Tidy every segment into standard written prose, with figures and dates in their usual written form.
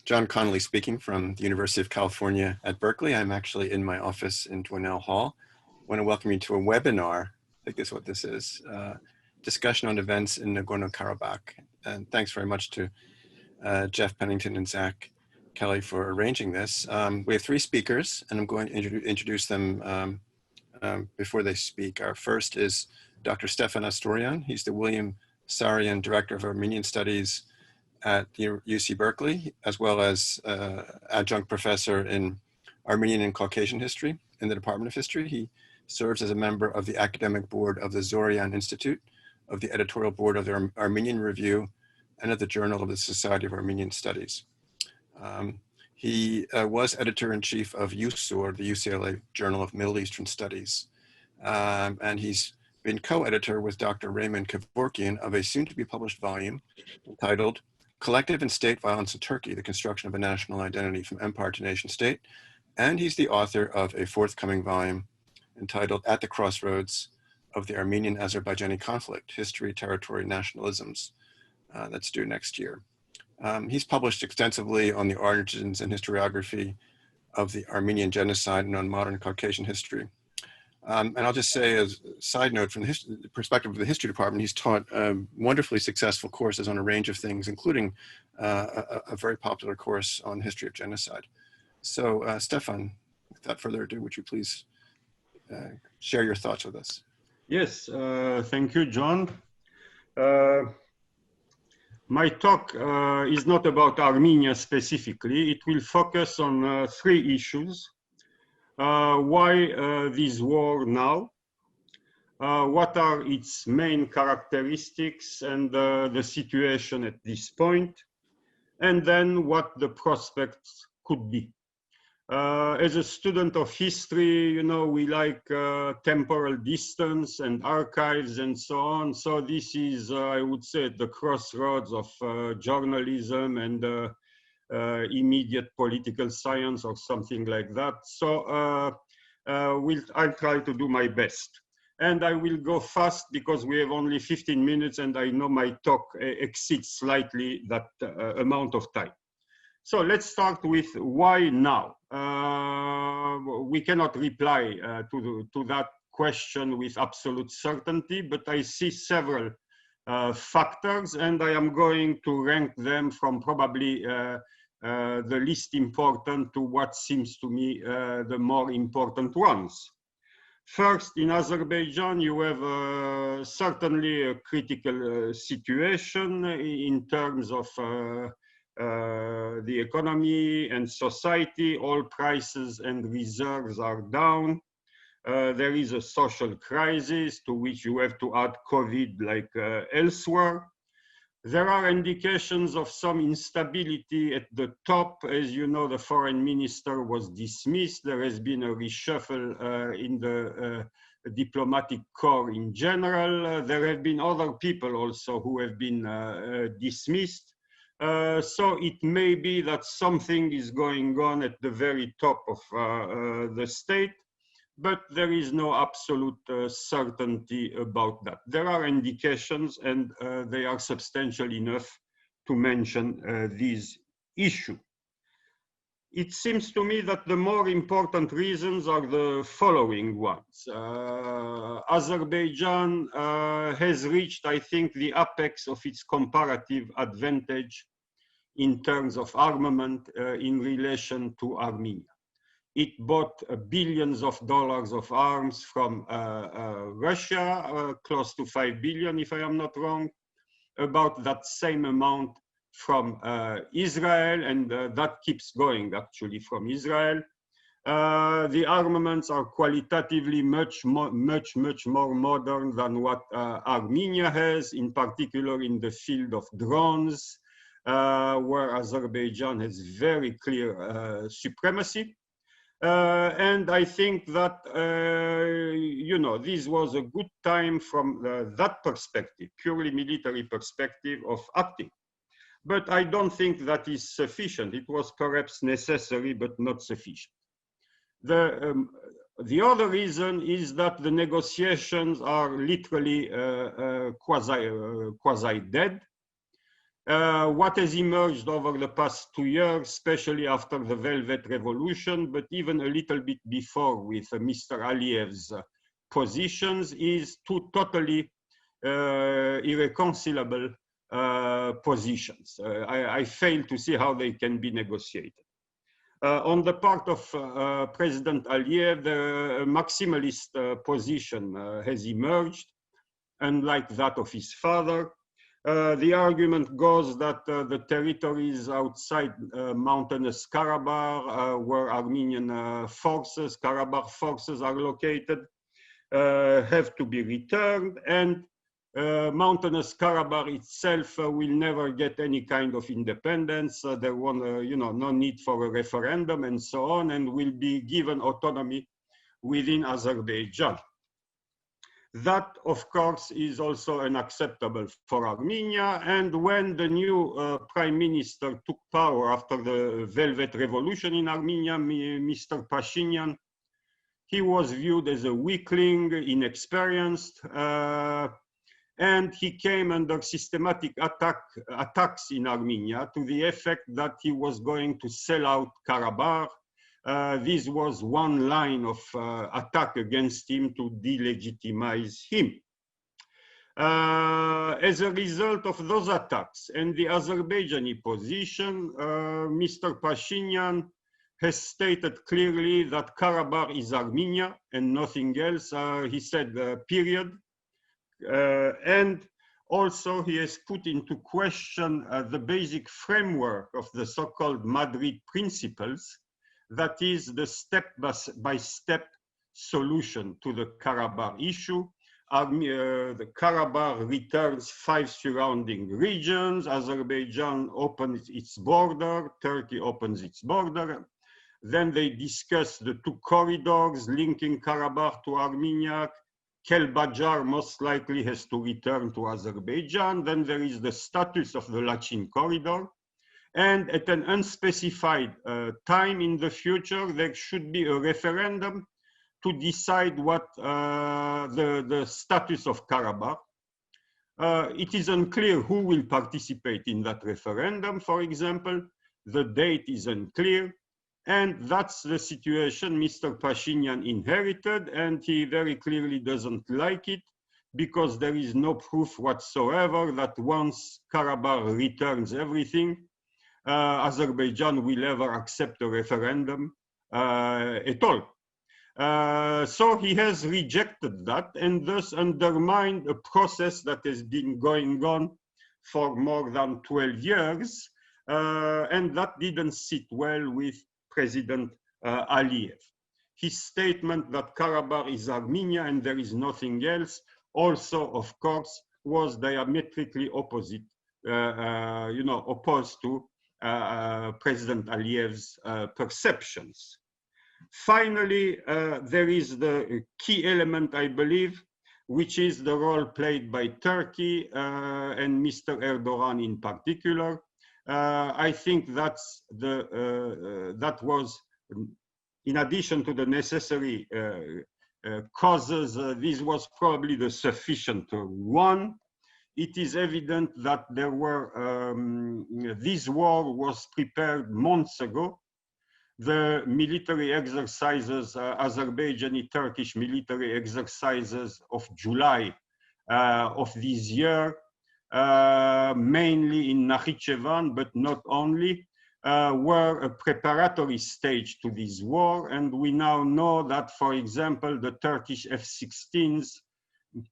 John Connolly speaking from the University of California at Berkeley. I'm actually in my office in Dwinell Hall. I want to welcome you to a webinar, I think that's what this is, discussion on events in Nagorno-Karabakh. And thanks very much to Jeff Pennington and Zach Kelly for arranging this. We have three speakers, and I'm going to introduce them before they speak. Our first is Dr. Stephan Astourian. He's the William Sarian Director of Armenian Studies at the UC Berkeley, as well as adjunct professor in Armenian and Caucasian history in the Department of History. He serves as a member of the academic board of the Zorian Institute, of the editorial board of the Armenian Review, and of the Journal of the Society of Armenian Studies. He was editor-in-chief of USOR, the UCLA Journal of Middle Eastern Studies. And he's been co-editor with Dr. Raymond Kevorkian of a soon-to-be-published volume entitled Collective and State Violence in Turkey, the Construction of a National Identity from Empire to Nation State. And he's the author of a forthcoming volume entitled At the Crossroads of the Armenian-Azerbaijani Conflict, History, Territory, Nationalisms, that's due next year. He's published extensively on the origins and historiography of the Armenian genocide and on modern Caucasian history. And I'll just say as a side note, from the perspective of the history department, he's taught wonderfully successful courses on a range of things, including a very popular course on history of genocide. So Stephan, without further ado, would you please share your thoughts with us? Yes, thank you, John. My talk is not about Armenia specifically. It will focus on three issues. Why this war now? What are its main characteristics and the situation at this point? And then what the prospects could be. As a student of history, you know, we like temporal distance and archives and so on. So this is, I would say, at the crossroads of journalism and immediate political science or something like that. So I'll try to do my best. And I will go fast because we have only 15 minutes and I know my talk exceeds slightly that amount of time. So let's start with why now? We cannot reply to that question with absolute certainty, but I see several factors and I am going to rank them from probably the least important to what seems to me the more important ones. First, in Azerbaijan, you have certainly a critical situation in terms of the economy and society. All prices and reserves are down. There is a social crisis to which you have to add COVID like elsewhere. There are indications of some instability at the top. As you know, the foreign minister was dismissed. There has been a reshuffle in the diplomatic corps in general. There have been other people also who have been dismissed. So it may be that something is going on at the very top of the state, but there is no absolute certainty about that. There are indications and they are substantial enough to mention these issues. It seems to me that the more important reasons are the following ones. Azerbaijan has reached, I think, the apex of its comparative advantage in terms of armament in relation to Armenia. It bought billions of dollars of arms from Russia, close to 5 billion, if I am not wrong, about that same amount from Israel, and that keeps going actually from Israel. The armaments are qualitatively much more modern than what Armenia has, in particular in the field of drones, where Azerbaijan has very clear supremacy. And I think that, you know, this was a good time from that perspective, purely military perspective of acting. But I don't think that is sufficient. It was perhaps necessary, but not sufficient. The other reason is that the negotiations are literally quasi dead. what has emerged over the past 2 years, especially after the Velvet Revolution, but even a little bit before with Mr. Aliyev's positions, is two totally irreconcilable positions. I fail to see how they can be negotiated. On the part of President Aliyev, the maximalist position has emerged, unlike that of his father. The argument goes that the territories outside mountainous Karabakh, where Armenian forces, Karabakh forces are located, have to be returned, and mountainous Karabakh itself will never get any kind of independence. There won't, no need for a referendum and so on, and will be given autonomy within Azerbaijan. That, of course, is also unacceptable for Armenia. And when the new prime minister took power after the Velvet Revolution in Armenia, Mr. Pashinyan, he was viewed as a weakling, inexperienced, and he came under systematic attacks in Armenia to the effect that he was going to sell out Karabakh. This was one line of attack against him to delegitimize him. As a result of those attacks and the Azerbaijani position, Mr. Pashinyan has stated clearly that Karabakh is Armenia and nothing else. He said, period. And also he has put into question the basic framework of the so-called Madrid principles, that is the step-by-step solution to the Karabakh issue. The Karabakh returns 5 surrounding regions, Azerbaijan opens its border, Turkey opens its border. Then they discuss the 2 corridors linking Karabakh to Armenia. Kelbajar most likely has to return to Azerbaijan. Then there is the status of the Lachin corridor. And at an unspecified time in the future, there should be a referendum to decide what the status of Karabakh. It is unclear who will participate in that referendum, for example. The date is unclear. And that's the situation Mr. Pashinyan inherited, and he very clearly doesn't like it, because there is no proof whatsoever that once Karabakh returns everything, Azerbaijan will ever accept a referendum at all. So he has rejected that and thus undermined a process that has been going on for more than 12 years, and that didn't sit well with President Aliyev. His statement that Karabakh is Armenia and there is nothing else also, of course, was diametrically opposite, opposed to President Aliyev's perceptions. Finally, there is the key element, I believe, which is the role played by Turkey and Mr. Erdogan in particular. I think that's that was, in addition to the necessary causes, this was probably the sufficient one. It is evident that there were, this war was prepared months ago. The military exercises, Azerbaijani Turkish military exercises of July of this year, mainly in Nakhichevan, but not only, were a preparatory stage to this war. And we now know that, for example, the Turkish F-16s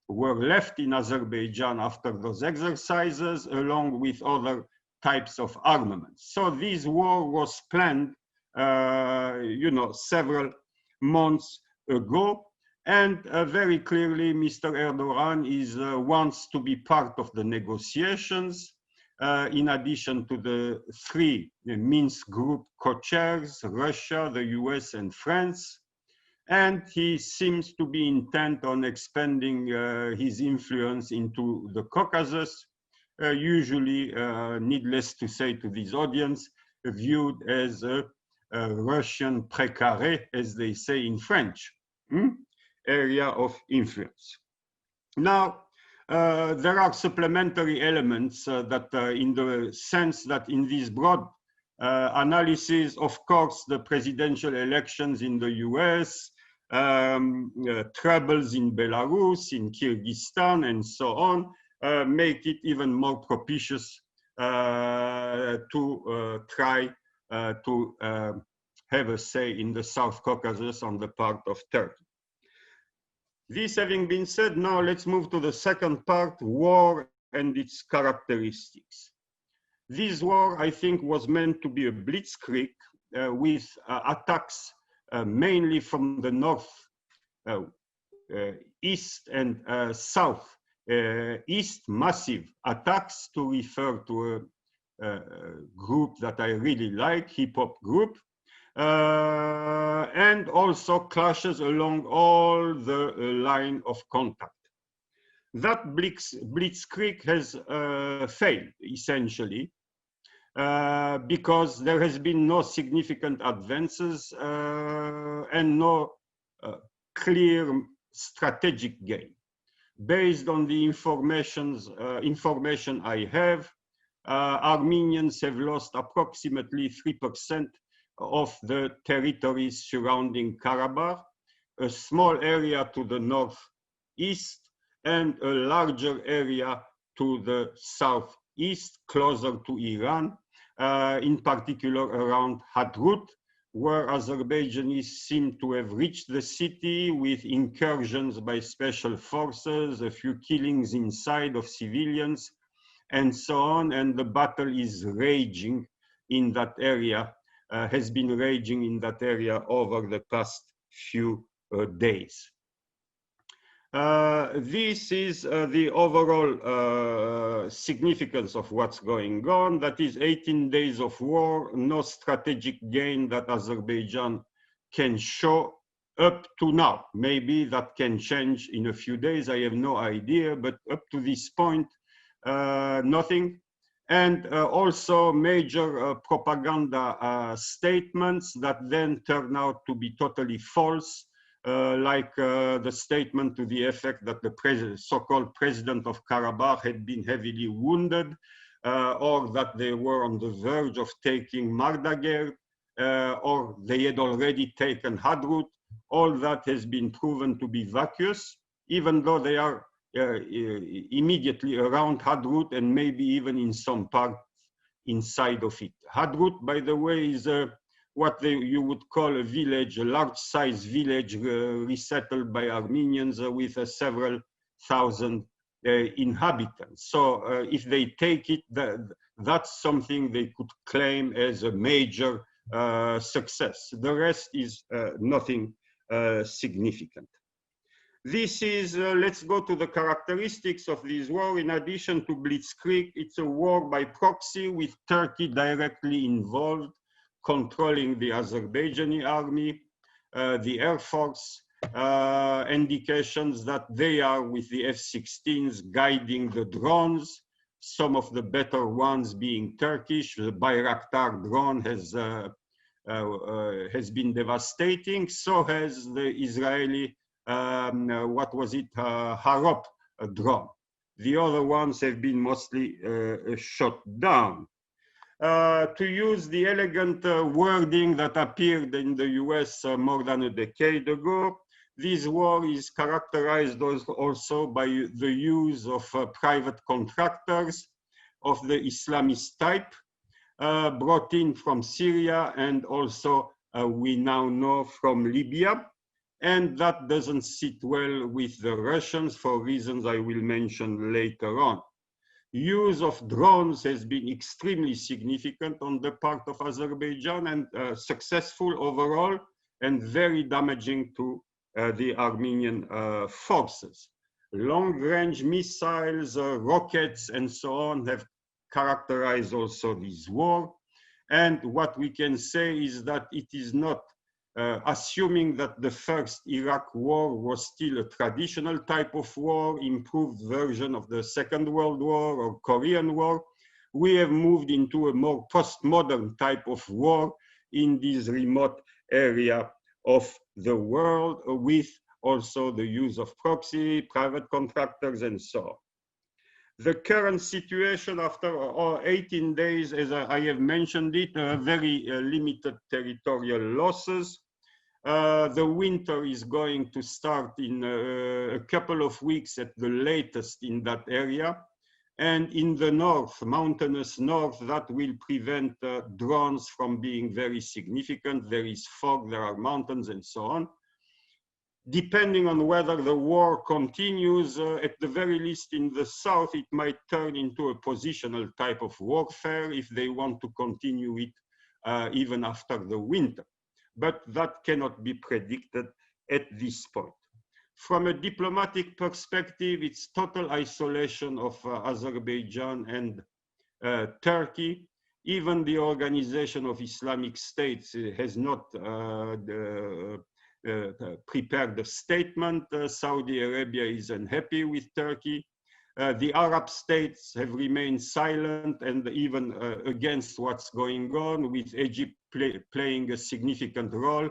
were left in Azerbaijan after those exercises, along with other types of armaments. So this war was planned, several months ago. And very clearly, Mr. Erdogan wants to be part of the negotiations, in addition to the 3 Minsk group co-chairs, Russia, the US, and France. And he seems to be intent on expanding his influence into the Caucasus, usually, needless to say to this audience, viewed as a Russian précaré, as they say in French. Area of influence. Now, There are supplementary elements that in the sense that in this broad analysis, of course, the presidential elections in the US, troubles in Belarus, in Kyrgyzstan, and so on, make it even more propitious to try to have a say in the South Caucasus on the part of Turkey. This having been said, now let's move to the second part, war and its characteristics. This war, I think, was meant to be a blitzkrieg with attacks mainly from the north, east and south. East, massive attacks, to refer to a group that I really like, hip-hop group, and also clashes along all the line of contact. That blitzkrieg has failed, essentially, because there has been no significant advances and no clear strategic gain. Based on the information I have, Armenians have lost approximately 3% of the territories surrounding Karabakh, a small area to the northeast, and a larger area to the southeast, closer to Iran, in particular around Hadrut, where Azerbaijanis seem to have reached the city with incursions by special forces, a few killings inside of civilians, and so on, and the battle is raging in that area, has been raging in that area over the past few days. This is the overall significance of what's going on. That is 18 days of war, no strategic gain that Azerbaijan can show up to now. Maybe that can change in a few days, I have no idea, but up to this point, nothing. And also major propaganda statements that then turn out to be totally false, like the statement to the effect that the so-called president of Karabakh had been heavily wounded, or that they were on the verge of taking Mardaguer, or they had already taken Hadrut. All that has been proven to be vacuous, even though they are immediately around Hadrut and maybe even in some part inside of it. Hadrut, by the way, is what you would call a village, a large-sized village resettled by Armenians with several thousand inhabitants. So if they take it, that's something they could claim as a major success. The rest is nothing significant. This is, let's go to the characteristics of this war. In addition to blitzkrieg, it's a war by proxy with Turkey directly involved, controlling the Azerbaijani army, the air force, indications that they are with the F-16s guiding the drones, some of the better ones being Turkish. The Bayraktar drone has been devastating, so has the Israeli what was it, Harop drone. The other ones have been mostly shot down. To use the elegant wording that appeared in the US more than a decade ago, this war is characterized also by the use of private contractors of the Islamist type, brought in from Syria and also we now know from Libya. And that doesn't sit well with the Russians for reasons I will mention later on. Use of drones has been extremely significant on the part of Azerbaijan and successful overall and very damaging to the Armenian forces. Long-range missiles, rockets, and so on have characterized also this war. And what we can say is that it is not assuming that the first Iraq war was still a traditional type of war, improved version of the Second World War or Korean War, we have moved into a more postmodern type of war in this remote area of the world, with also the use of proxy, private contractors, and so on. The current situation after 18 days, as I have mentioned it, very limited territorial losses. The winter is going to start in a couple of weeks at the latest in that area. And in the north, mountainous north, that will prevent drones from being very significant. There is fog, there are mountains and so on. Depending on whether the war continues, at the very least in the south, it might turn into a positional type of warfare if they want to continue it even after the winter. But that cannot be predicted at this point. From a diplomatic perspective, it's total isolation of Azerbaijan and Turkey. Even the Organization of Islamic States has not prepared a statement. Saudi Arabia is unhappy with Turkey. The Arab states have remained silent and even against what's going on, with Egypt playing a significant role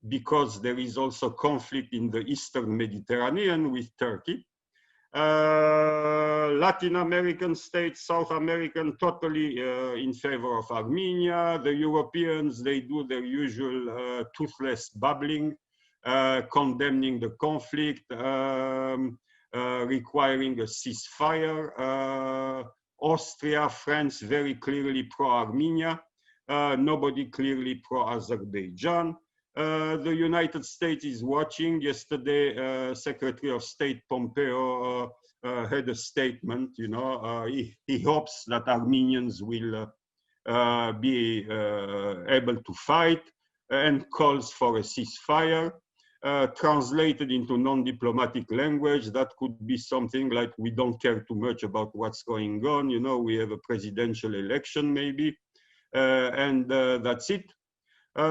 because there is also conflict in the Eastern Mediterranean with Turkey. Latin American states, South American, totally in favor of Armenia. The Europeans, they do their usual toothless babbling, condemning the conflict, requiring a ceasefire. Austria, France, very clearly pro-Armenia. Nobody clearly pro-Azerbaijan. The United States is watching. Yesterday, Secretary of State Pompeo had a statement. You know, he hopes that Armenians will be able to fight, and calls for a ceasefire. Translated into non-diplomatic language, that could be something like, we don't care too much about what's going on. You know, we have a presidential election maybe, and that's it.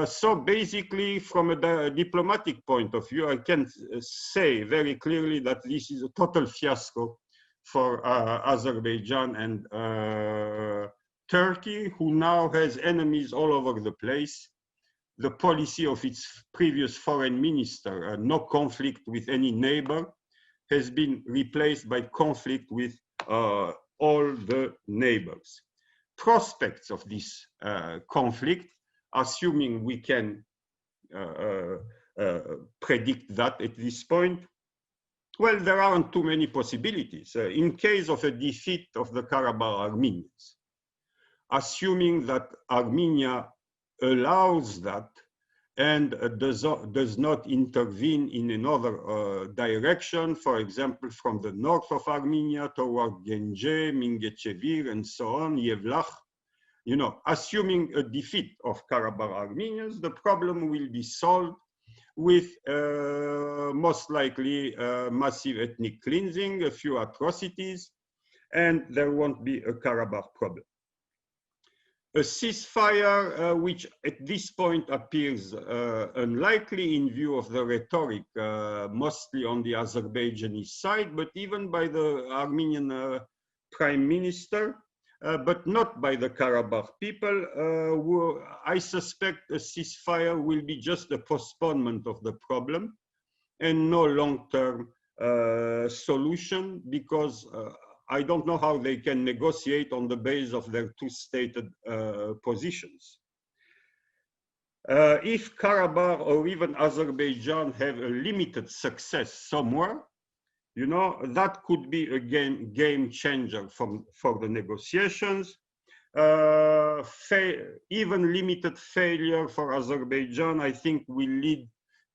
So basically, from a diplomatic point of view, I can say very clearly that this is a total fiasco for Azerbaijan and Turkey, who now has enemies all over the place. The policy of its previous foreign minister, no conflict with any neighbor, has been replaced by conflict with all the neighbors. Prospects of this conflict, assuming we can predict that at this point, well, there aren't too many possibilities. In case of a defeat of the Karabakh Armenians, assuming that Armenia allows that and does not intervene in another direction, for example, from the north of Armenia toward Genge, Mingechevir, and so on, Yevlakh. You know, assuming a defeat of Karabakh Armenians, the problem will be solved with most likely massive ethnic cleansing, a few atrocities, and there won't be a Karabakh problem. A ceasefire, which at this point appears unlikely in view of the rhetoric, mostly on the Azerbaijani side, but even by the Armenian prime minister, but not by the Karabakh people. I suspect a ceasefire will be just a postponement of the problem and no long-term solution, because I don't know how they can negotiate on the basis of their two stated positions. If Karabakh or even Azerbaijan have a limited success somewhere, you know, that could be a game changer for the negotiations. Even limited failure for Azerbaijan, I think, will lead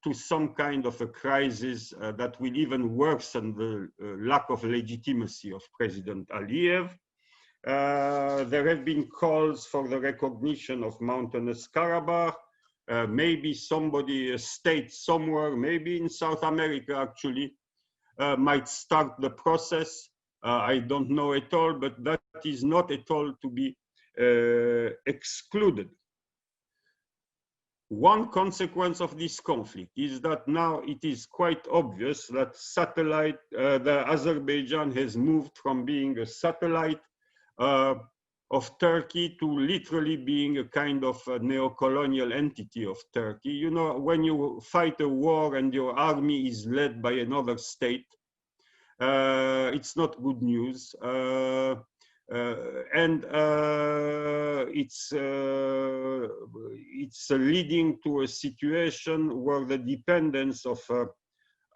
to some kind of a crisis that will even worsen the lack of legitimacy of President Aliyev. There have been calls for the recognition of mountainous Karabakh. Maybe somebody, a state somewhere, maybe in South America actually, might start the process. I don't know at all, but that is not at all to be excluded. One consequence of this conflict is that now it is quite obvious that the Azerbaijan has moved from being a satellite of Turkey to literally being a kind of a neo-colonial entity of Turkey. You know, when you fight a war and your army is led by another state, It's not good news. And it's leading to a situation where the dependence of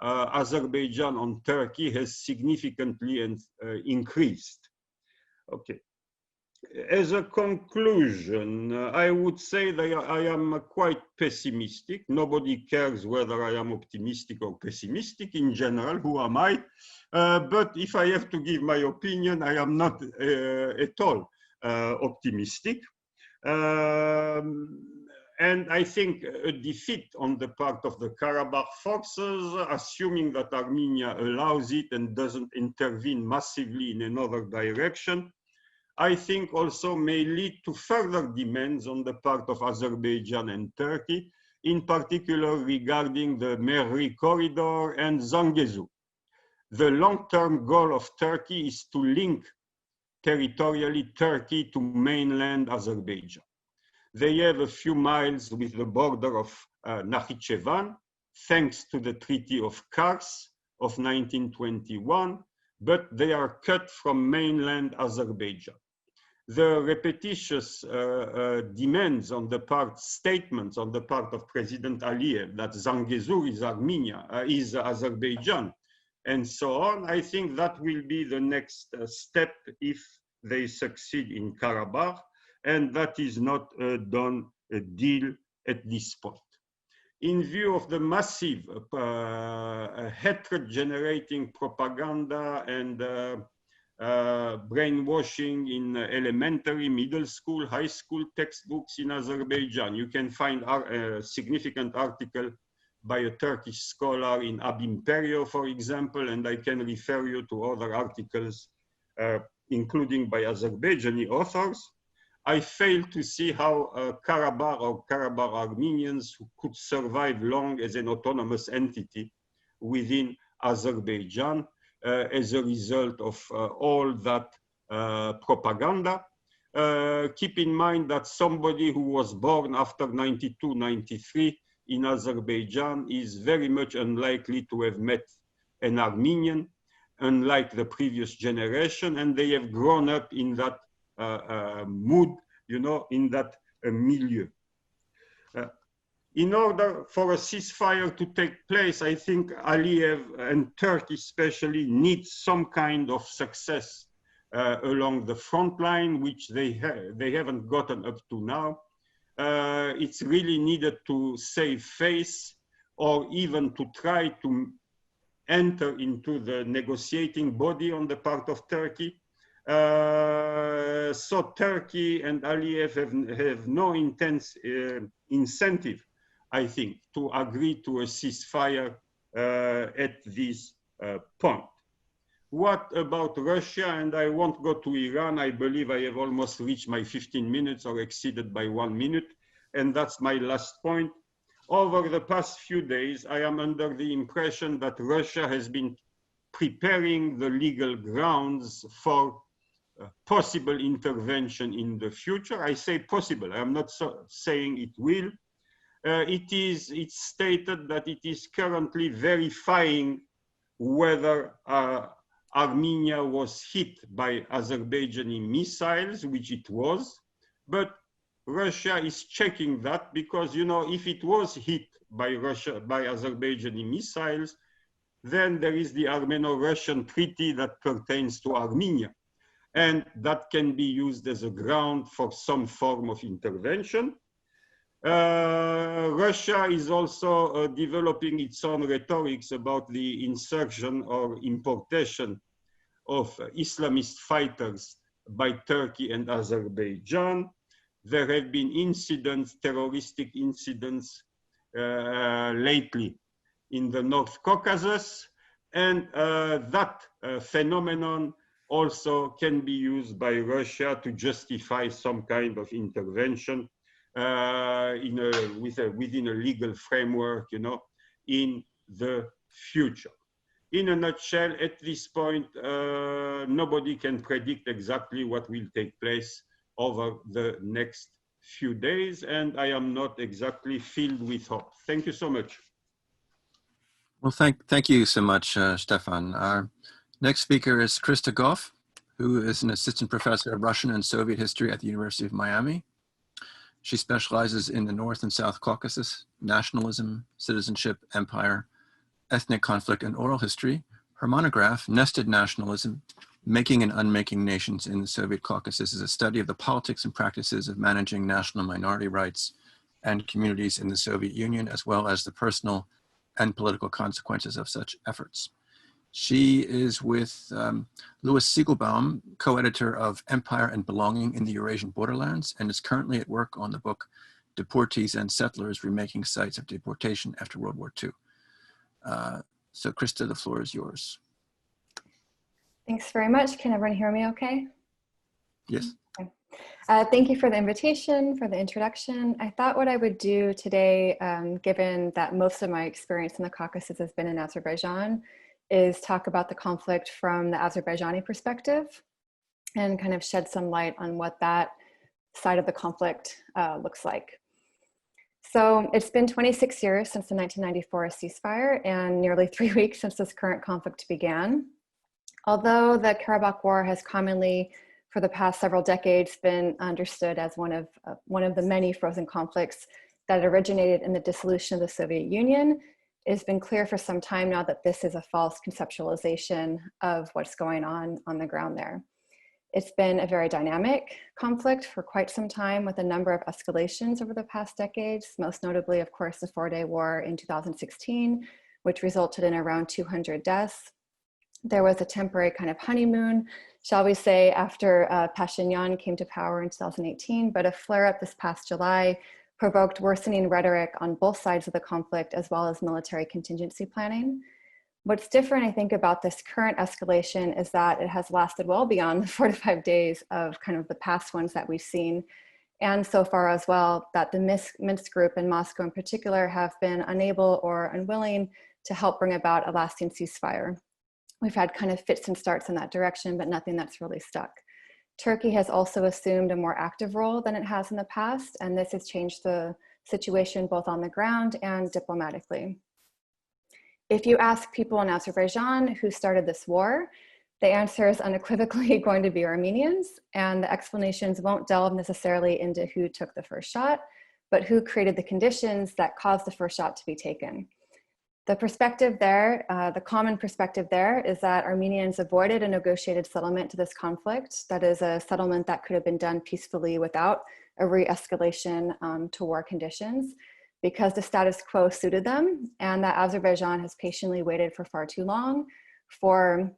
Azerbaijan on Turkey has significantly increased. Okay. As a conclusion, I would say that I am quite pessimistic. Nobody cares whether I am optimistic or pessimistic in general. Who am I? But if I have to give my opinion, I am not at all optimistic. And I think a defeat on the part of the Karabakh forces, assuming that Armenia allows it and doesn't intervene massively in another direction, I think also may lead to further demands on the part of Azerbaijan and Turkey, in particular regarding the Merri corridor and Zangezur. The long-term goal of Turkey is to link territorially Turkey to mainland Azerbaijan. They have a few miles with the border of Nakhichevan, thanks to the Treaty of Kars of 1921, but they are cut from mainland Azerbaijan. The repetitious demands on the part, statements on the part of President Aliyev that Zangezur is Armenia, is Azerbaijan, and so on, I think that will be the next step if they succeed in Karabakh, and that is not a done deal at this point. In view of the massive hatred-generating propaganda and brainwashing in elementary, middle school, high school textbooks in Azerbaijan. You can find a significant article by a Turkish scholar in Abimperio, for example, and I can refer you to other articles, including by Azerbaijani authors. I fail to see how Karabakh or Karabakh Armenians could survive long as an autonomous entity within Azerbaijan, as a result of all that propaganda. Keep in mind that somebody who was born after 92, 93 in Azerbaijan is very much unlikely to have met an Armenian, unlike the previous generation, and they have grown up in that mood, you know, in that milieu. In order for a ceasefire to take place, I think Aliyev and Turkey especially need some kind of success along the front line, which they haven't gotten up to now. It's really needed to save face or even to try to enter into the negotiating body on the part of Turkey. So Turkey and Aliyev have no intense incentive, I think, to agree to a ceasefire at this point. What about Russia? And I won't go to Iran. I believe I have almost reached my 15 minutes or exceeded by 1 minute. And that's my last point. Over the past few days, I am under the impression that Russia has been preparing the legal grounds for possible intervention in the future. I say possible. I'm not saying it will. It's stated that it is currently verifying whether Armenia was hit by Azerbaijani missiles, which it was, but Russia is checking that because, you know, if it was hit by Azerbaijani missiles, then there is the Armeno-Russian treaty that pertains to Armenia. And that can be used as a ground for some form of intervention. Russia is also developing its own rhetorics about the insertion or importation of Islamist fighters by Turkey and Azerbaijan. There have been incidents, terroristic incidents lately in the North Caucasus, and that phenomenon also can be used by Russia to justify some kind of intervention within a legal framework, you know, in the future. In a nutshell, at this point, nobody can predict exactly what will take place over the next few days, and I am not exactly filled with hope. Thank you so much. Well, thank you so much, Stephan. Next speaker is Krista Goff, who is an assistant professor of Russian and Soviet history at the University of Miami. She specializes in the North and South Caucasus, nationalism, citizenship, empire, ethnic conflict, and oral history. Her monograph, Nested Nationalism, Making and Unmaking Nations in the Soviet Caucasus, is a study of the politics and practices of managing national minority rights and communities in the Soviet Union, as well as the personal and political consequences of such efforts. She is with Louis Siegelbaum, co-editor of Empire and Belonging in the Eurasian Borderlands, and is currently at work on the book Deportees and Settlers, Remaking Sites of Deportation After World War II. So Krista, the floor is yours. Thanks very much. Can everyone hear me okay? Yes. Okay. Thank you for the invitation, for the introduction. I thought what I would do today, given that most of my experience in the Caucasus has been in Azerbaijan, is talk about the conflict from the Azerbaijani perspective and kind of shed some light on what that side of the conflict looks like. So it's been 26 years since the 1994 ceasefire and nearly 3 weeks since this current conflict began. Although the Karabakh War has commonly, for the past several decades, been understood as one of the many frozen conflicts that originated in the dissolution of the Soviet Union, it has been clear for some time now that this is a false conceptualization of what's going on the ground there. It's been a very dynamic conflict for quite some time, with a number of escalations over the past decades, most notably, of course, the 4-day war in 2016, which resulted in around 200 deaths. There was a temporary kind of honeymoon, shall we say, after Pashinyan came to power in 2018, but a flare-up this past July provoked worsening rhetoric on both sides of the conflict, as well as military contingency planning. What's different, I think, about this current escalation is that it has lasted well beyond the 4 to 5 days of kind of the past ones that we've seen. And so far as well, that the Minsk group in Moscow in particular have been unable or unwilling to help bring about a lasting ceasefire. We've had kind of fits and starts in that direction, but nothing that's really stuck. Turkey has also assumed a more active role than it has in the past, and this has changed the situation both on the ground and diplomatically. If you ask people in Azerbaijan who started this war, the answer is unequivocally going to be Armenians, and the explanations won't delve necessarily into who took the first shot, but who created the conditions that caused the first shot to be taken. The perspective there, the common perspective there, is that Armenians avoided a negotiated settlement to this conflict. That is a settlement that could have been done peacefully without a re-escalation to war conditions, because the status quo suited them, and that Azerbaijan has patiently waited for far too long for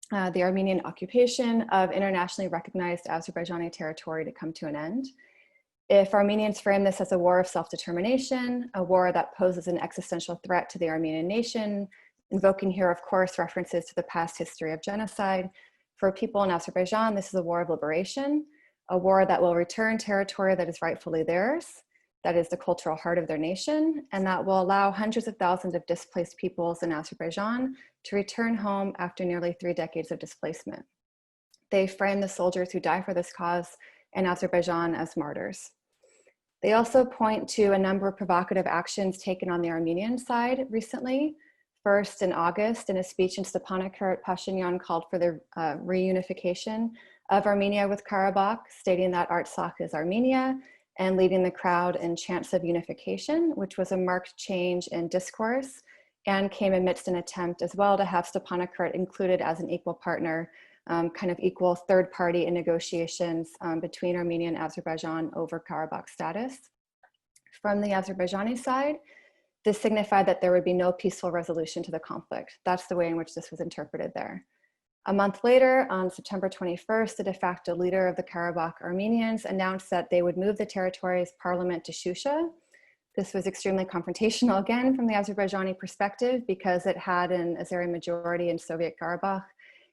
the Armenian occupation of internationally recognized Azerbaijani territory to come to an end. If Armenians frame this as a war of self-determination, a war that poses an existential threat to the Armenian nation, invoking here, of course, references to the past history of genocide, for people in Azerbaijan, this is a war of liberation, a war that will return territory that is rightfully theirs, that is the cultural heart of their nation, and that will allow hundreds of thousands of displaced peoples in Azerbaijan to return home after nearly 3 decades of displacement. They frame the soldiers who die for this cause in Azerbaijan as martyrs. They also point to a number of provocative actions taken on the Armenian side recently. First, in August, in a speech in Stepanakert, Pashinyan called for the reunification of Armenia with Karabakh, stating that Artsakh is Armenia, and leading the crowd in chants of unification, which was a marked change in discourse and came amidst an attempt as well to have Stepanakert included as an equal partner, kind of equal third party in negotiations between Armenia and Azerbaijan over Karabakh status. From the Azerbaijani side, this signified that there would be no peaceful resolution to the conflict. That's the way in which this was interpreted there. A month later, on September 21st, the de facto leader of the Karabakh Armenians announced that they would move the territory's parliament to Shusha. This was extremely confrontational again from the Azerbaijani perspective, because it had an Azeri majority in Soviet Karabakh.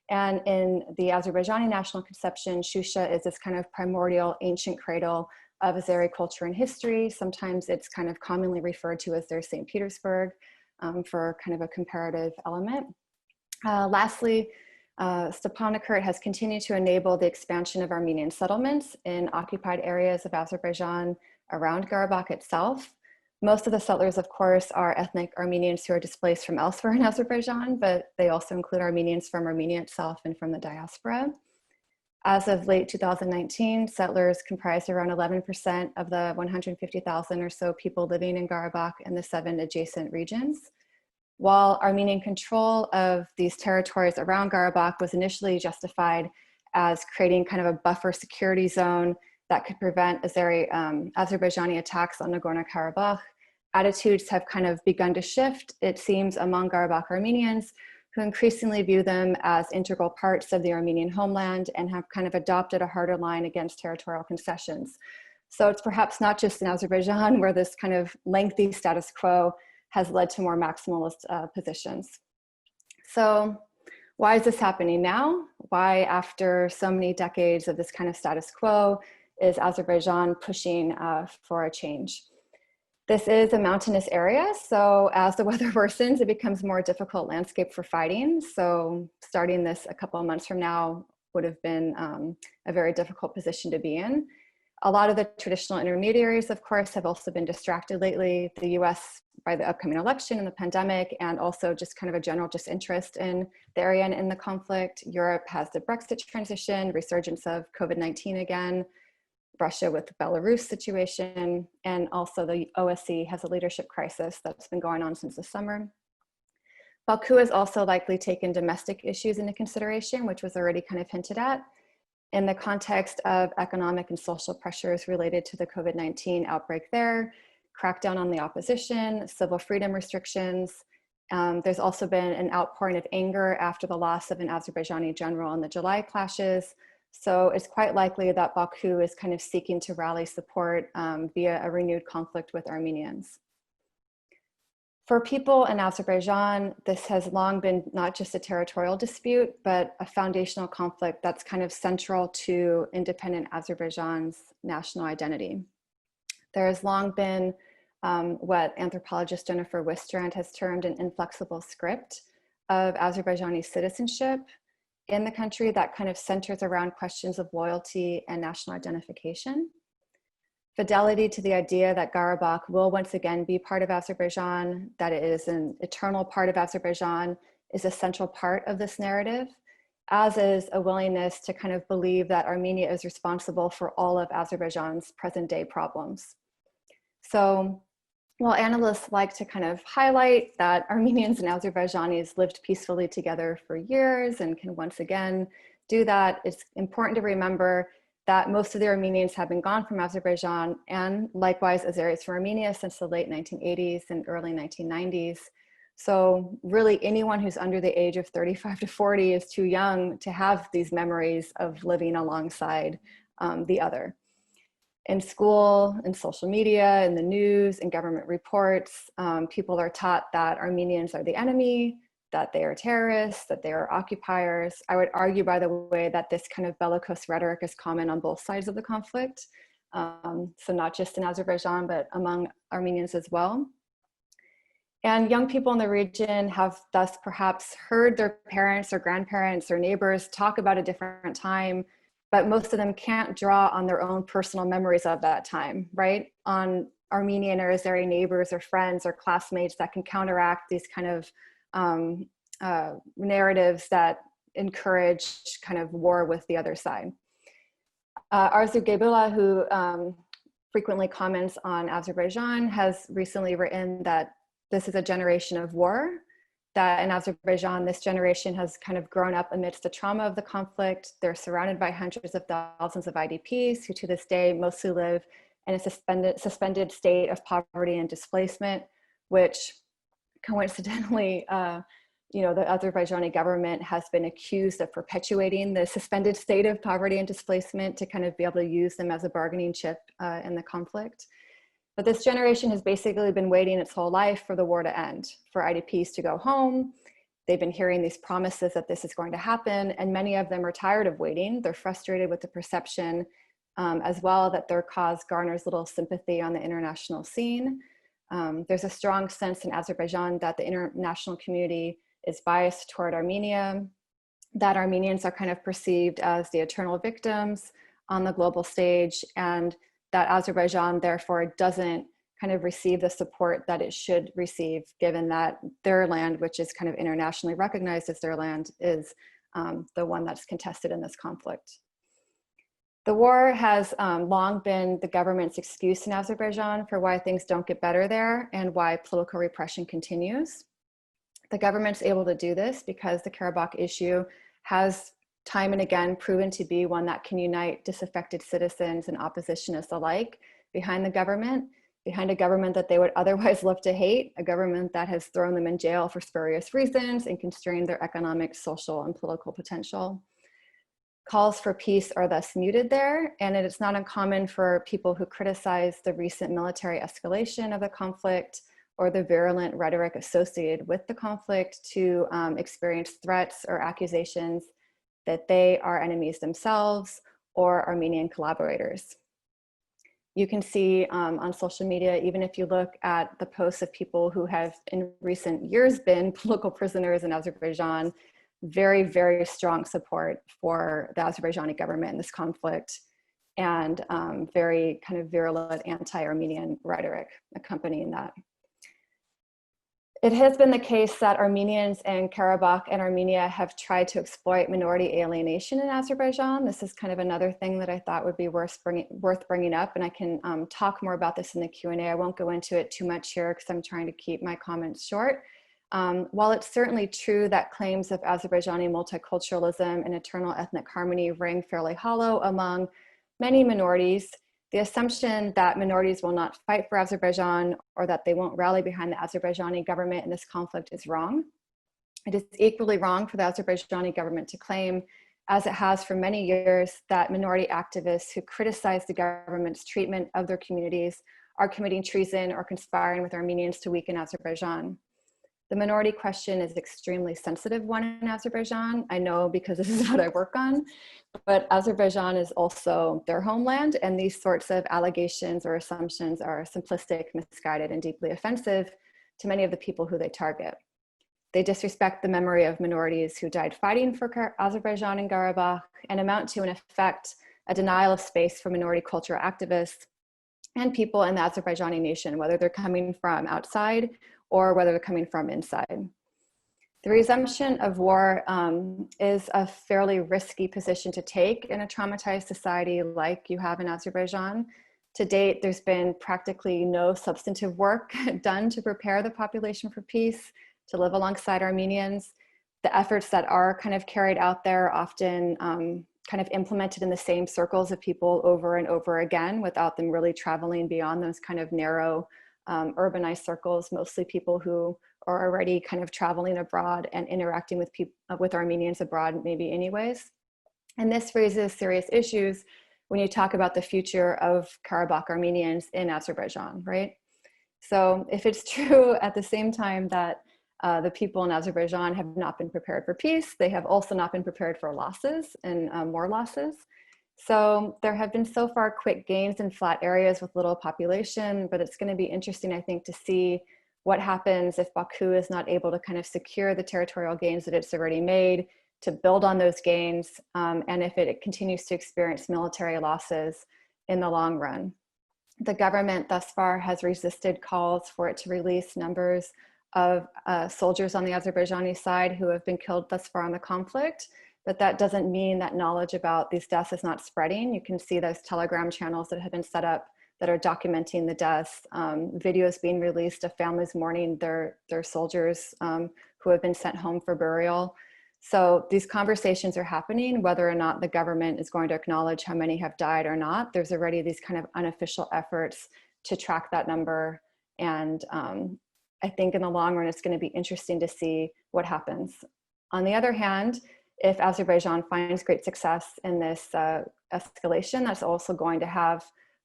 And in the Azerbaijani national conception, Shusha is this kind of primordial ancient cradle of Azeri culture and history. Sometimes it's kind of commonly referred to as their St. Petersburg for kind of a comparative element. Lastly, Stepanakert has continued to enable the expansion of Armenian settlements in occupied areas of Azerbaijan around Karabakh itself. Most of the settlers, of course, are ethnic Armenians who are displaced from elsewhere in Azerbaijan, but they also include Armenians from Armenia itself and from the diaspora. As of late 2019, settlers comprised around 11% of the 150,000 or so people living in Karabakh and the 7 adjacent regions. While Armenian control of these territories around Karabakh was initially justified as creating kind of a buffer security zone that could prevent Azerbaijani attacks on Nagorno-Karabakh, attitudes have kind of begun to shift, it seems, among Karabakh Armenians, who increasingly view them as integral parts of the Armenian homeland and have kind of adopted a harder line against territorial concessions. So it's perhaps not just in Azerbaijan where this kind of lengthy status quo has led to more maximalist positions. So why is this happening now? Why, after so many decades of this kind of status quo, is Azerbaijan pushing for a change? This is a mountainous area, so as the weather worsens, it becomes more difficult landscape for fighting. So starting this a couple of months from now would have been a very difficult position to be in. A lot of the traditional intermediaries, of course, have also been distracted lately. The US by the upcoming election and the pandemic, and also just kind of a general disinterest in the area and in the conflict. Europe has the Brexit transition, resurgence of COVID-19 again, Russia with the Belarus situation, and also the OSCE has a leadership crisis that's been going on since the summer. Baku has also likely taken domestic issues into consideration, which was already kind of hinted at, in the context of economic and social pressures related to the COVID-19 outbreak there, crackdown on the opposition, civil freedom restrictions. There's also been an outpouring of anger after the loss of an Azerbaijani general in the July clashes. So it's quite likely that Baku is kind of seeking to rally support via a renewed conflict with Armenians. For people in Azerbaijan, this has long been not just a territorial dispute, but a foundational conflict that's kind of central to independent Azerbaijan's national identity. There has long been what anthropologist Jennifer Wistrand has termed an inflexible script of Azerbaijani citizenship in the country that kind of centers around questions of loyalty and national identification. Fidelity to the idea that Karabakh will once again be part of Azerbaijan, that it is an eternal part of Azerbaijan, is a central part of this narrative, as is a willingness to kind of believe that Armenia is responsible for all of Azerbaijan's present day problems. So while analysts like to kind of highlight that Armenians and Azerbaijanis lived peacefully together for years and can once again do that, it's important to remember that most of the Armenians have been gone from Azerbaijan, and likewise Azeris from Armenia since the late 1980s and early 1990s. So really anyone who's under the age of 35 to 40 is too young to have these memories of living alongside the other. In school, in social media, in the news, in government reports, people are taught that Armenians are the enemy, that they are terrorists, that they are occupiers. I would argue, by the way, that this kind of bellicose rhetoric is common on both sides of the conflict. So not just in Azerbaijan, but among Armenians as well. And young people in the region have thus perhaps heard their parents or grandparents or neighbors talk about a different time, but most of them can't draw on their own personal memories of that time, right? On Armenian or Azeri neighbors or friends or classmates that can counteract these kind of narratives that encourage kind of war with the other side. Arzu Gebula, who frequently comments on Azerbaijan, has recently written that this is a generation of war, that in Azerbaijan, this generation has kind of grown up amidst the trauma of the conflict. They're surrounded by hundreds of thousands of IDPs who to this day mostly live in a suspended state of poverty and displacement, which coincidentally, the Azerbaijani government has been accused of perpetuating the suspended state of poverty and displacement to kind of be able to use them as a bargaining chip in the conflict. But this generation has basically been waiting its whole life for the war to end, for IDPs to go home. They've been hearing these promises that this is going to happen, and many of them are tired of waiting. They're frustrated with the perception as well that their cause garners little sympathy on the international scene. There's a strong sense in Azerbaijan that the international community is biased toward Armenia, that Armenians are kind of perceived as the eternal victims on the global stage, and that Azerbaijan therefore doesn't kind of receive the support that it should receive, given that their land, which is kind of internationally recognized as their land, is the one that's contested in this conflict. The war has long been the government's excuse in Azerbaijan for why things don't get better there and why political repression continues. The government's able to do this because the Karabakh issue has time and again proven to be one that can unite disaffected citizens and oppositionists alike behind the government, behind a government that they would otherwise love to hate, a government that has thrown them in jail for spurious reasons and constrained their economic, social, and political potential. Calls for peace are thus muted there, and it is not uncommon for people who criticize the recent military escalation of the conflict or the virulent rhetoric associated with the conflict to experience threats or accusations that they are enemies themselves or Armenian collaborators. You can see on social media, even if you look at the posts of people who have in recent years been political prisoners in Azerbaijan, very, very strong support for the Azerbaijani government in this conflict, and very kind of virulent anti-Armenian rhetoric accompanying that. It has been the case that Armenians in Karabakh and Armenia have tried to exploit minority alienation in Azerbaijan. This is kind of another thing that I thought would be worth bringing up, and I can talk more about this in the Q&A. I won't go into it too much here because I'm trying to keep my comments short. While it's certainly true that claims of Azerbaijani multiculturalism and eternal ethnic harmony ring fairly hollow among many minorities, the assumption that minorities will not fight for Azerbaijan or that they won't rally behind the Azerbaijani government in this conflict is wrong. It is equally wrong for the Azerbaijani government to claim, as it has for many years, that minority activists who criticize the government's treatment of their communities are committing treason or conspiring with Armenians to weaken Azerbaijan. The minority question is an extremely sensitive one in Azerbaijan. I know because this is what I work on, but Azerbaijan is also their homeland, and these sorts of allegations or assumptions are simplistic, misguided, and deeply offensive to many of the people who they target. They disrespect the memory of minorities who died fighting for Azerbaijan and Karabakh and amount to, in effect, a denial of space for minority cultural activists and people in the Azerbaijani nation, whether they're coming from outside or whether they're coming from inside. The resumption of war is a fairly risky position to take in a traumatized society like you have in Azerbaijan. To date, there's been practically no substantive work done to prepare the population for peace, to live alongside Armenians. The efforts that are kind of carried out there often kind of implemented in the same circles of people over and over again without them really traveling beyond those kind of narrow urbanized circles, mostly people who are already kind of traveling abroad and interacting with people, with Armenians abroad maybe anyways. And this raises serious issues when you talk about the future of Karabakh Armenians in Azerbaijan, right? So if it's true at the same time that the people in Azerbaijan have not been prepared for peace, they have also not been prepared for losses and more losses. So there have been so far quick gains in flat areas with little population, but it's going to be interesting, I think, to see what happens if Baku is not able to kind of secure the territorial gains that it's already made, to build on those gains, and if it continues to experience military losses in the long run. The government thus far has resisted calls for it to release numbers of soldiers on the Azerbaijani side who have been killed thus far in the conflict. But that doesn't mean that knowledge about these deaths is not spreading. You can see those Telegram channels that have been set up that are documenting the deaths, videos being released of families mourning their soldiers who have been sent home for burial. So these conversations are happening, whether or not the government is going to acknowledge how many have died or not. There's already these kind of unofficial efforts to track that number. And I think in the long run, it's going to be interesting to see what happens. On the other hand, if Azerbaijan finds great success in this escalation, that's also going to have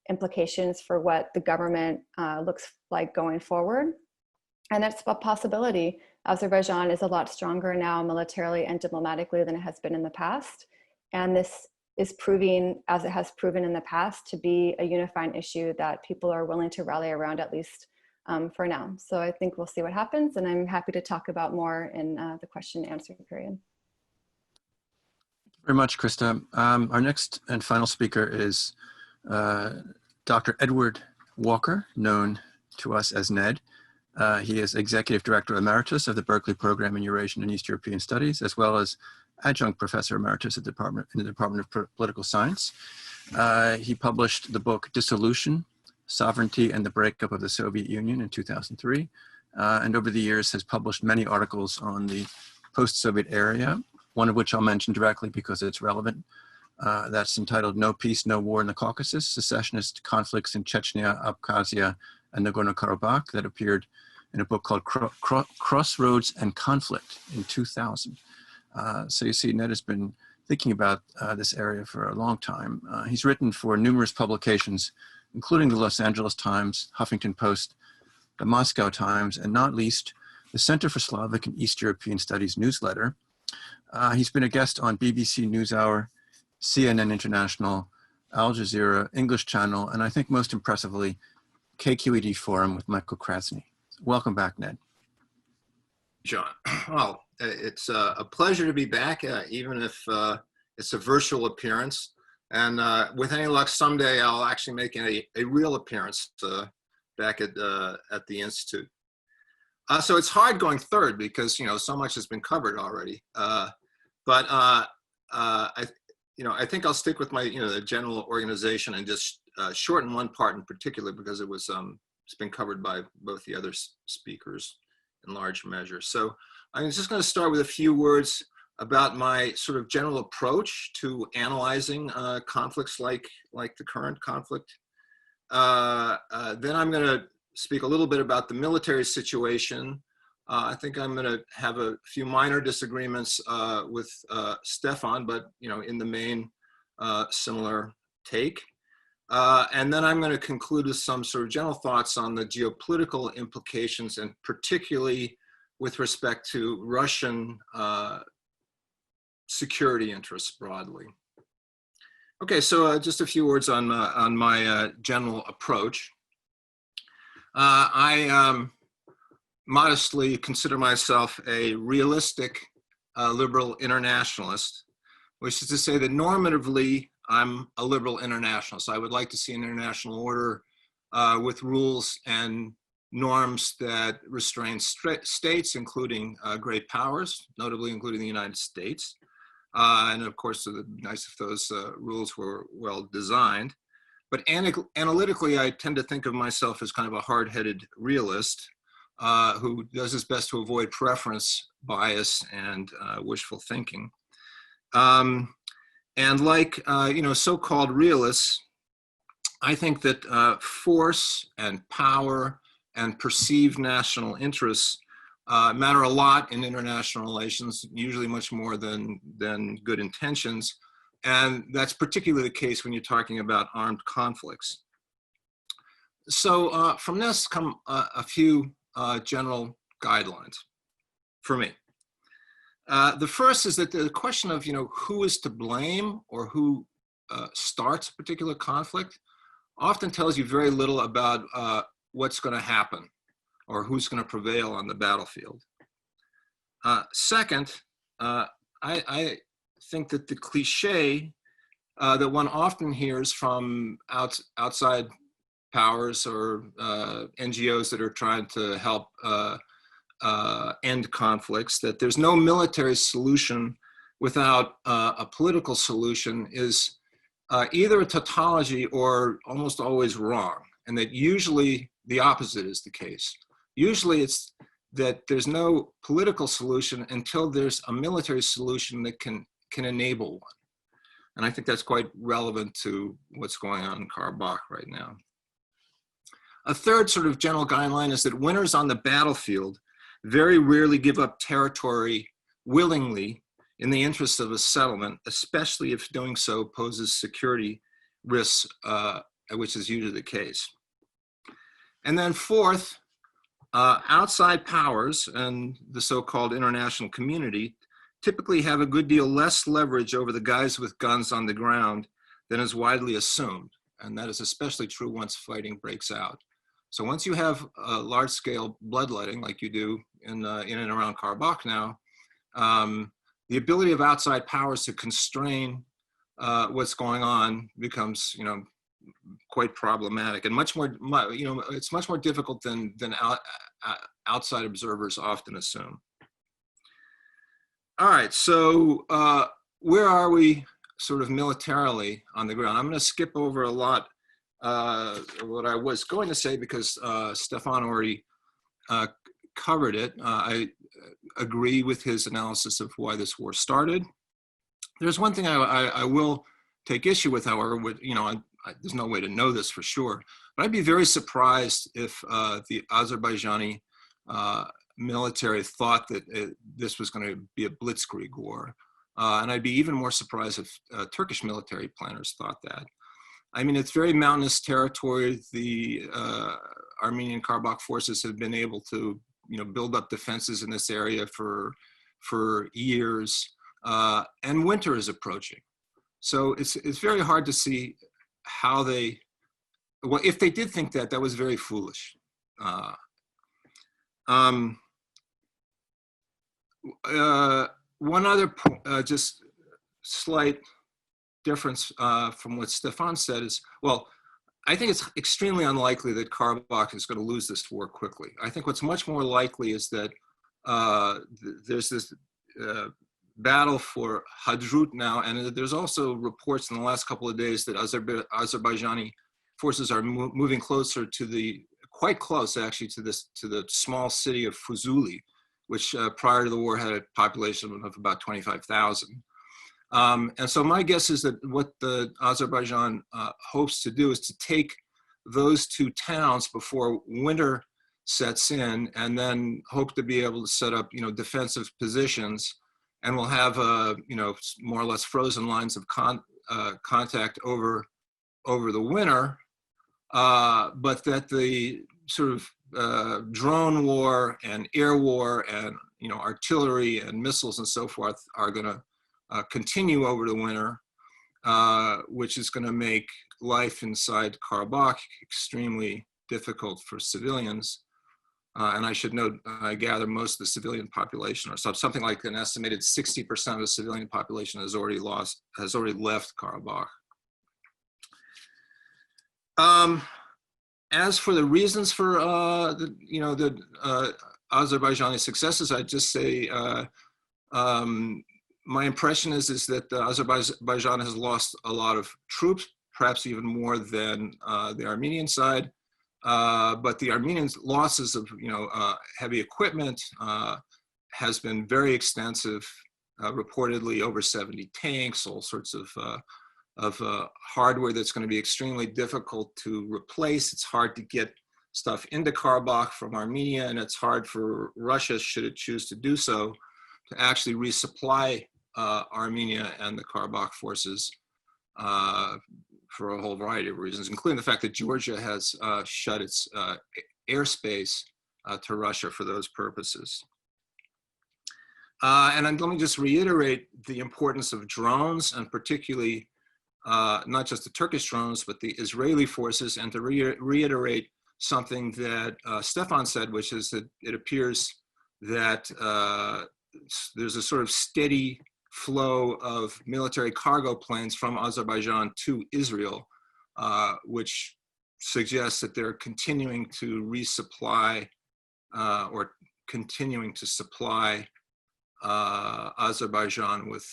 implications for what the government looks like going forward. And that's a possibility. Azerbaijan is a lot stronger now militarily and diplomatically than it has been in the past. And this is proving, as it has proven in the past, to be a unifying issue that people are willing to rally around, at least for now. So I think we'll see what happens, and I'm happy to talk about more in the question and answer period. Very much, Krista. Our next and final speaker is Dr. Edward Walker, known to us as Ned. He is Executive Director Emeritus of the Berkeley Program in Eurasian and East European Studies, as well as Adjunct Professor Emeritus at in the Department of Political Science. He published the book Dissolution, Sovereignty and the Breakup of the Soviet Union in 2003, and over the years has published many articles on the post-Soviet area, one of which I'll mention directly because it's relevant. That's entitled No Peace, No War in the Caucasus, Secessionist Conflicts in Chechnya, Abkhazia, and Nagorno-Karabakh, that appeared in a book called Crossroads and Conflict in 2000. So you see, Ned has been thinking about this area for a long time. He's written for numerous publications, including the Los Angeles Times, Huffington Post, the Moscow Times, and not least, the Center for Slavic and East European Studies newsletter. He's been a guest on BBC NewsHour, CNN International, Al Jazeera, English Channel, and I think most impressively, KQED Forum with Michael Krasny. Welcome back, Ned. John, well, it's a pleasure to be back, even if it's a virtual appearance. And with any luck, someday I'll actually make a real appearance back at the Institute. So it's hard going third because, you know, so much has been covered already. But I think I'll stick with my, the general organization and just shorten one part in particular because it was it's been covered by both the other speakers in large measure. So I'm just going to start with a few words about my sort of general approach to analyzing conflicts like the current conflict. Then I'm going to speak a little bit about the military situation. I think I'm going to have a few minor disagreements with Stephan, but in the main, similar take. And then I'm going to conclude with some sort of general thoughts on the geopolitical implications, and particularly with respect to Russian security interests broadly. Okay, so just a few words on my general approach. I modestly consider myself a realistic liberal internationalist, which is to say that normatively I'm a liberal internationalist. I would like to see an international order with rules and norms that restrain states, including great powers, notably including the United States. And of course, it would be nice if those rules were well designed. But analytically, I tend to think of myself as kind of a hard-headed realist who does his best to avoid preference, bias, and wishful thinking. And like, so-called realists, I think that force and power and perceived national interests matter a lot in international relations, usually much more than good intentions. And that's particularly the case when you're talking about armed conflicts. So from this come a few general guidelines for me. The first is that the question of, who is to blame or who starts a particular conflict often tells you very little about what's going to happen or who's going to prevail on the battlefield. Second, I think that the cliche that one often hears from outside powers or NGOs that are trying to help end conflicts, that there's no military solution without a political solution, is either a tautology or almost always wrong, and that usually the opposite is the case. Usually it's that there's no political solution until there's a military solution that can enable one. And I think that's quite relevant to what's going on in Karabakh right now. A third sort of general guideline is that winners on the battlefield very rarely give up territory willingly in the interest of a settlement, especially if doing so poses security risks, which is usually the case. And then fourth, outside powers and the so-called international community typically have a good deal less leverage over the guys with guns on the ground than is widely assumed. And that is especially true once fighting breaks out. So once you have large-scale bloodletting, like you do in and around Karabakh now, the ability of outside powers to constrain what's going on becomes, quite problematic and much more, it's much more difficult than outside observers often assume. All right, so where are we sort of militarily on the ground? I'm going to skip over a lot what I was going to say because Stephan already covered it. I agree with his analysis of why this war started. There's one thing I will take issue with, however, there's no way to know this for sure, but I'd be very surprised if the Azerbaijani military thought that this was going to be a blitzkrieg war. And I'd be even more surprised if Turkish military planners thought that. I mean, it's very mountainous territory. The Armenian Karabakh forces have been able to, build up defenses in this area for years, and winter is approaching. So it's very hard to see how they, well, if they did think that, that was very foolish. One other just slight difference from what Stephan said is, well, I think it's extremely unlikely that Karabakh is going to lose this war quickly. I think what's much more likely is that there's this battle for Hadrut now, and there's also reports in the last couple of days that Azerbaijani forces are moving closer to quite close actually to the small city of Fuzuli, which prior to the war had a population of about 25,000. And so my guess is that what the Azerbaijan hopes to do is to take those two towns before winter sets in, and then hope to be able to set up, defensive positions, and we'll have, more or less frozen lines of contact over the winter, but that the sort of drone war and air war and artillery and missiles and so forth are going to continue over the winter, which is going to make life inside Karabakh extremely difficult for civilians. And I should note, I gather most of the civilian population, or something like an estimated 60% of the civilian population has already left Karabakh. As for the reasons for the Azerbaijani successes, I'd just say my impression is that Azerbaijan has lost a lot of troops, perhaps even more than the Armenian side. But the Armenians' losses of heavy equipment has been very extensive. Reportedly over 70 tanks, all sorts of hardware that's going to be extremely difficult to replace. It's hard to get stuff into Karabakh from Armenia, and it's hard for Russia, should it choose to do so, to actually resupply Armenia and the Karabakh forces for a whole variety of reasons, including the fact that Georgia has shut its airspace to Russia for those purposes. And let me just reiterate the importance of drones, and particularly not just the Turkish drones, but the Israeli forces, and to reiterate something that Stephan said, which is that it appears that there's a sort of steady flow of military cargo planes from Azerbaijan to Israel, which suggests that they're continuing to resupply or continuing to supply Azerbaijan with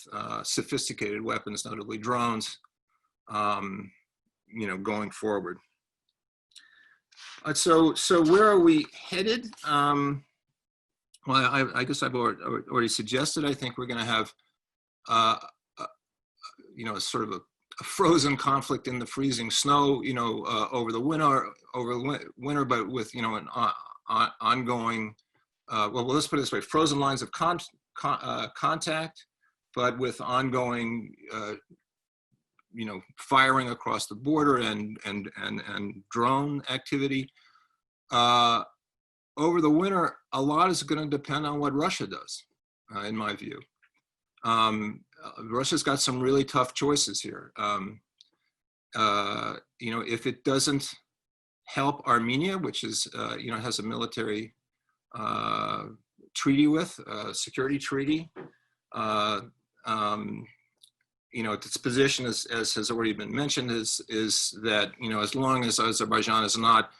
sophisticated weapons, notably drones, going forward. So where are we headed? Well, I guess I've already suggested. I think we're going to have, sort of a frozen conflict in the freezing snow, over the winter, but with an ongoing. Well, let's put it this way: frozen lines of contact, but with ongoing, firing across the border and drone activity. Over the winter, a lot is going to depend on what Russia does, in my view. Russia's got some really tough choices here. If it doesn't help Armenia, which is, has a military treaty with, security treaty, its position, as has already been mentioned, is that, as long as Azerbaijan is not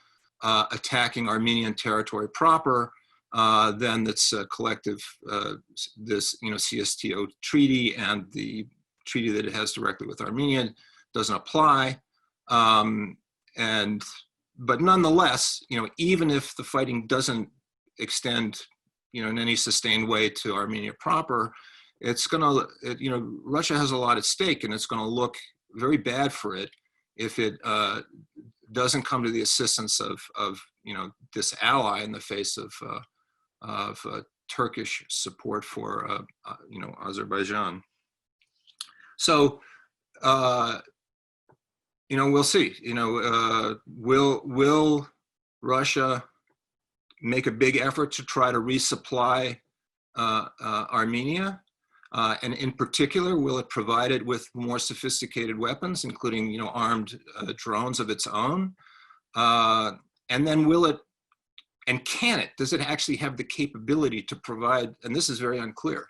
attacking Armenian territory proper, then it's a collective, this, CSTO treaty and the treaty that it has directly with Armenia doesn't apply. But nonetheless, even if the fighting doesn't extend, in any sustained way to Armenia proper, it's gonna, Russia has a lot at stake, and it's gonna look very bad for it if it doesn't come to the assistance of this ally in the face of Turkish support for Azerbaijan. So we'll see. Will Russia make a big effort to try to resupply Armenia? And in particular, will it provide it with more sophisticated weapons, including armed drones of its own? And then will it, and can it, does it actually have the capability to provide, and this is very unclear,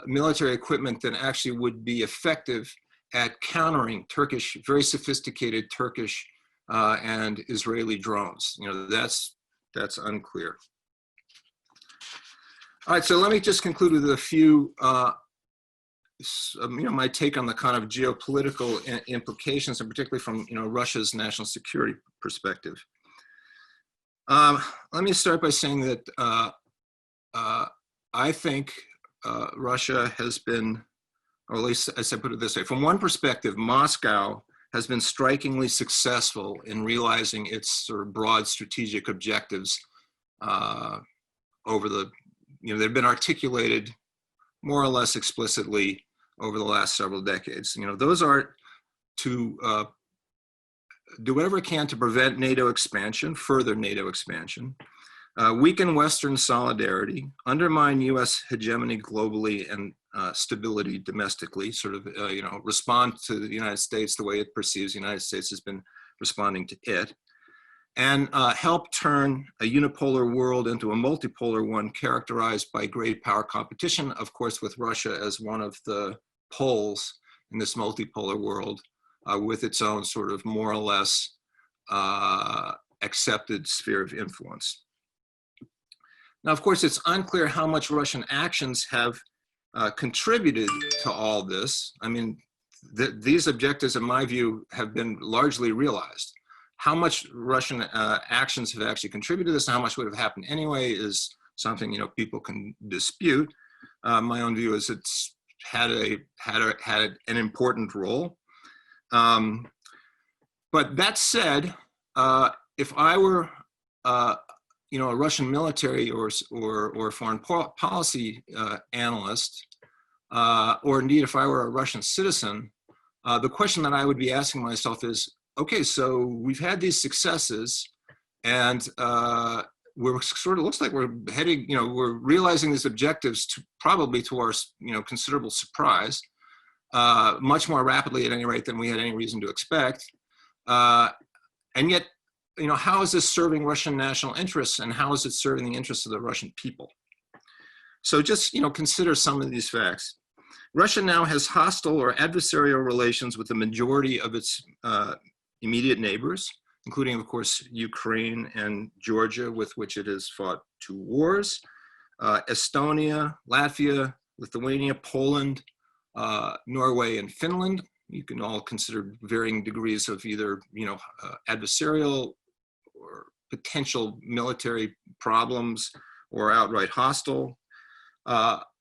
military equipment that actually would be effective at countering Turkish, very sophisticated Turkish and Israeli drones? That's unclear. All right, so let me just conclude with a few, my take on the kind of geopolitical implications, and particularly from Russia's national security perspective. Let me start by saying that I think Russia has been, or at least as I put it this way, from one perspective, Moscow has been strikingly successful in realizing its sort of broad strategic objectives over the, they've been articulated more or less explicitly over the last several decades. Those are to do whatever it can to prevent NATO expansion, further NATO expansion, weaken Western solidarity, undermine US hegemony globally and stability domestically, sort of, respond to the United States the way it perceives the United States has been responding to it, and help turn a unipolar world into a multipolar one characterized by great power competition, of course, with Russia as one of the poles in this multipolar world, with its own sort of more or less accepted sphere of influence. Now, of course, it's unclear how much Russian actions have contributed to all this. I mean, these objectives, in my view, have been largely realized. How much Russian actions have actually contributed to this and how much would have happened anyway is something people can dispute. My own view is it's had an important role. But that said, if I were a Russian military or foreign policy analyst, or indeed if I were a Russian citizen, the question that I would be asking myself is, okay, so we've had these successes, and we're sort of, looks like we're heading, we're realizing these objectives probably to our, considerable surprise, much more rapidly at any rate than we had any reason to expect. And yet, how is this serving Russian national interests, and how is it serving the interests of the Russian people? So just, consider some of these facts. Russia now has hostile or adversarial relations with the majority of its immediate neighbors, including, of course, Ukraine and Georgia, with which it has fought 2 wars, Estonia, Latvia, Lithuania, Poland, Norway, and Finland. You can all consider varying degrees of either, adversarial or potential military problems or outright hostile.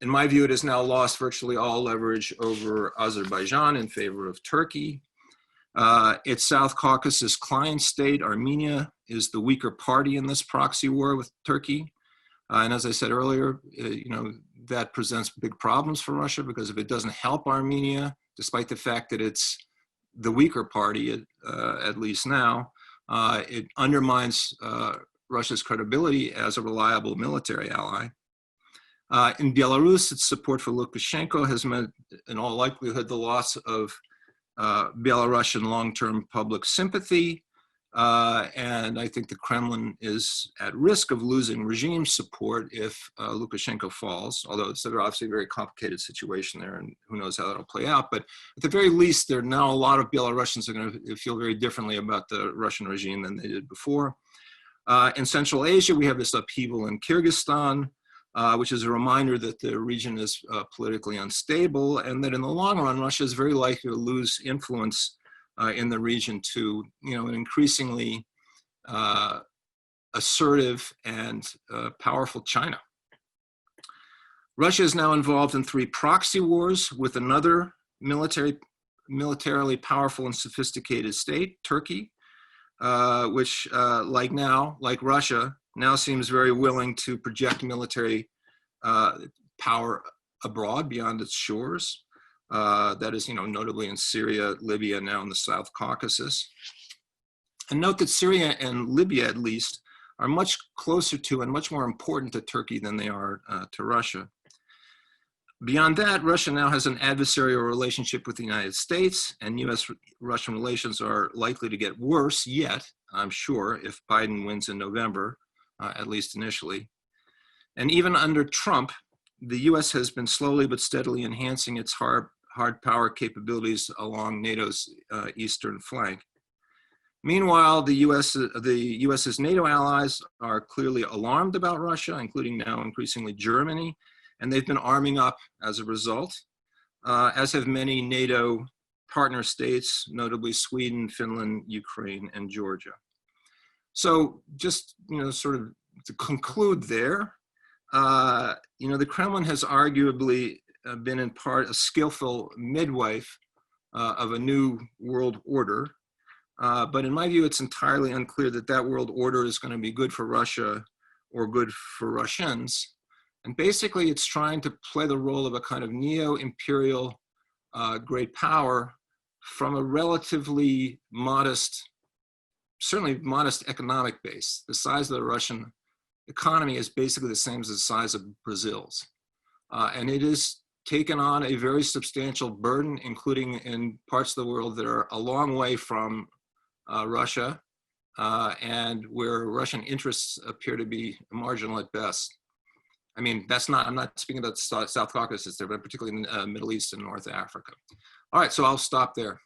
In my view, it has now lost virtually all leverage over Azerbaijan in favor of Turkey. Its South Caucasus client state, Armenia, is the weaker party in this proxy war with Turkey. And as I said earlier, that presents big problems for Russia, because if it doesn't help Armenia, despite the fact that it's the weaker party, at least now, it undermines Russia's credibility as a reliable military ally. In Belarus, its support for Lukashenko has meant, in all likelihood, the loss of Belarusian long-term public sympathy. And I think the Kremlin is at risk of losing regime support if Lukashenko falls, although it's obviously a very complicated situation there, and who knows how that'll play out. But at the very least, there are now a lot of Belarusians are going to feel very differently about the Russian regime than they did before. In Central Asia, we have this upheaval in Kyrgyzstan, which is a reminder that the region is politically unstable, and that in the long run, Russia is very likely to lose influence in the region to, an increasingly assertive and powerful China. Russia is now involved in 3 proxy wars with another militarily powerful and sophisticated state, Turkey, which, like Russia, now seems very willing to project military power abroad beyond its shores. That is, notably in Syria, Libya, now in the South Caucasus. And note that Syria and Libya, at least, are much closer to and much more important to Turkey than they are to Russia. Beyond that, Russia now has an adversarial relationship with the United States, and US-Russian relations are likely to get worse yet, I'm sure, if Biden wins in November, at least initially. And even under Trump, the US has been slowly but steadily enhancing its hard power capabilities along NATO's eastern flank. Meanwhile, the US's NATO allies are clearly alarmed about Russia, including now increasingly Germany, and they've been arming up as a result, as have many NATO partner states, notably Sweden, Finland, Ukraine, and Georgia. So just, sort of to conclude there, the Kremlin has arguably been in part a skillful midwife of a new world order. But in my view, it's entirely unclear that that world order is going to be good for Russia or good for Russians. And basically, it's trying to play the role of a kind of neo-imperial great power from a relatively modest, certainly modest economic base. The size of the Russian economy is basically the same as the size of Brazil's. And it has taken on a very substantial burden, including in parts of the world that are a long way from Russia, and where Russian interests appear to be marginal at best. I mean, I'm not speaking about South Caucasus there, but particularly in the Middle East and North Africa. All right, so I'll stop there.